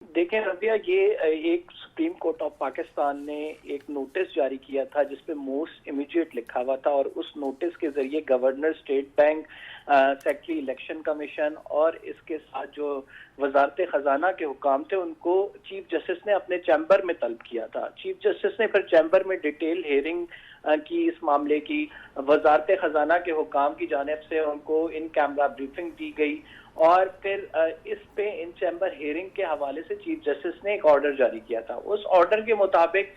देखें रबिया, ये एक सुप्रीम कोर्ट ऑफ पाकिस्तान ने एक नोटिस जारी किया था जिसपे मोस्ट इमीडिएट लिखा हुआ था, और उस नोटिस के जरिए governor, state bank, secretary election commission और इसके साथ जो वजारत खजाना के हुकाम थे उनको चीफ जस्टिस ने अपने चैम्बर में तलब किया था। चीफ जस्टिस ने फिर चैम्बर में डिटेल हेयरिंग की इस मामले की। वजारत खजाना के हुकाम की जानिब से उनको इन कैमरा ब्रीफिंग दी गई और फिर इस पे इन चैम्बर हियरिंग के हवाले से चीफ जस्टिस ने एक ऑर्डर जारी किया था। उस ऑर्डर के मुताबिक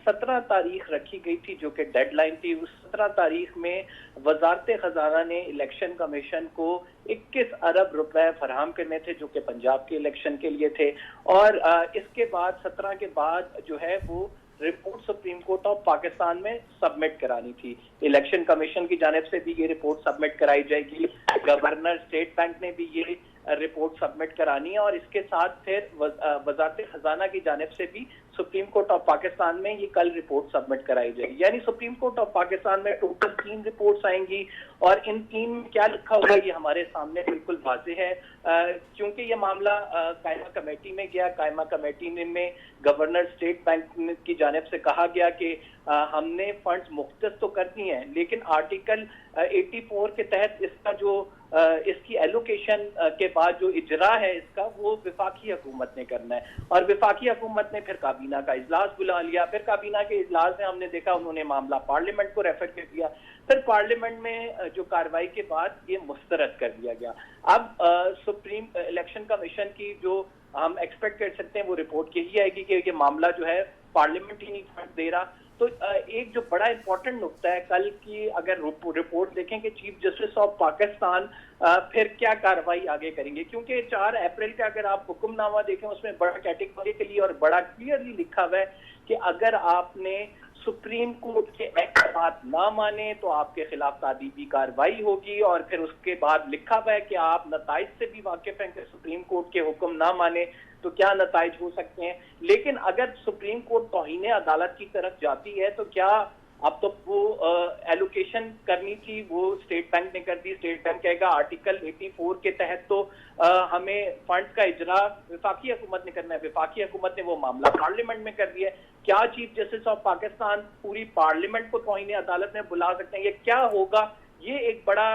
17 तारीख रखी गई थी जो कि डेडलाइन थी। उस 17 तारीख में वजारत खजाना ने इलेक्शन कमीशन को 21 अरब रुपए फराहम करने थे जो कि पंजाब के इलेक्शन के लिए थे, और इसके बाद 17 के बाद जो है वो report supreme court of Pakistan में सबमिट करानी थी। इलेक्शन कमीशन की जानिब से भी ये रिपोर्ट सबमिट कराई जाएगी, गवर्नर, स्टेट बैंक ने भी ये रिपोर्ट सबमिट करानी है, और इसके साथ फिर वजारत खजाना की जानिब से भी सुप्रीम कोर्ट ऑफ पाकिस्तान में ये कल रिपोर्ट सबमिट कराई जाएगी। यानी सुप्रीम कोर्ट ऑफ पाकिस्तान में टोटल 3 रिपोर्ट्स आएंगी, और इन 3 में क्या लिखा होगा ये हमारे सामने बिल्कुल वाज़ेह है। क्योंकि ये मामला कायमा कमेटी में गया, कायमा कमेटी में गवर्नर, स्टेट बैंक की जानिब से कहा गया कि हमने फंड्स मुख्तस तो कर दिए हैं, लेकिन आर्टिकल 84 के तहत इसका जो इसकी एलोकेशन के बाद जो इजरा है इसका वो विफाकी हुकूमत ने करना है, और विफाकी हुकूमत ने फिर काबीना का इजलास बुला लिया। फिर काबीना के इजलास में हमने देखा उन्होंने मामला पार्लियामेंट को रेफर कर दिया। फिर पार्लियामेंट में जो कार्रवाई के बाद ये मुस्तरद कर दिया गया। अब सुप्रीम इलेक्शन कमीशन की जो हम एक्सपेक्ट कर सकते हैं वो रिपोर्ट यही आएगी कि ये मामला जो है पार्लियामेंट ही नहीं फंड दे रहा। तो एक जो बड़ा इंपॉर्टेंट नुकता है कल की, अगर रिपोर्ट देखें कि चीफ जस्टिस ऑफ पाकिस्तान फिर क्या कार्रवाई आगे करेंगे, क्योंकि 4 अप्रैल का अगर आप हुक्मनामा देखें उसमें बड़ा कैटेगोरिकली और बड़ा क्लियरली लिखा हुआ है कि अगर आपने सुप्रीम कोर्ट के एक्ट बात ना माने तो आपके खिलाफ तादीबी कार्रवाई होगी, और फिर उसके बाद लिखा हुआ है कि आप नताइज से भी वाकिफ हैं कि सुप्रीम कोर्ट के हुक्म ना माने तो क्या नताइज हो सकते हैं। लेकिन अगर सुप्रीम कोर्ट तौहीन अदालत की तरफ जाती है तो क्या अब तो वो एलोकेशन करनी थी वो स्टेट बैंक ने कर दी। स्टेट बैंक कहेगा आर्टिकल 84 के तहत तो हमें फंड का इजरा विफाकी हुकूमत ने करना है, विफाकी हुकूमत ने वो मामला पार्लियामेंट में कर दिया है। क्या चीफ जस्टिस ऑफ पाकिस्तान पूरी पार्लियामेंट को तौहीन अदालत में बुला सकते हैं? ये क्या होगा? ये एक बड़ा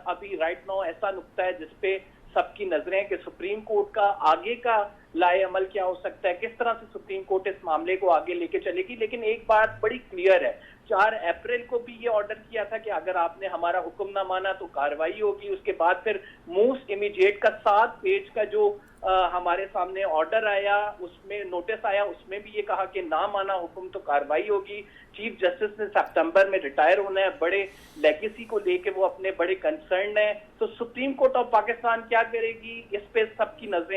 अभी राइट नाउ ऐसा नुकता है जिसपे सबकी नजरें कि सुप्रीम कोर्ट का आगे का लाए अमल क्या हो सकता है, किस तरह से सुप्रीम कोर्ट इस मामले को आगे लेके चलेगी। लेकिन एक बात बड़ी क्लियर है, 4 अप्रैल को भी ये ऑर्डर किया था कि अगर आपने हमारा हुक्म ना माना तो कार्रवाई होगी। उसके बाद फिर मोस्ट इमीडिएट का 7 पेज का जो हमारे सामने ऑर्डर आया, उसमें नोटिस आया, उसमें भी ये कहा कि ना माना हुक्म तो कार्रवाई होगी। चीफ जस्टिस ने सितंबर में रिटायर होना है, बड़े लेगेसी को लेके वो अपने बड़े कंसर्न है। तो सुप्रीम कोर्ट ऑफ पाकिस्तान क्या करेगी इस पे सबकी नजरें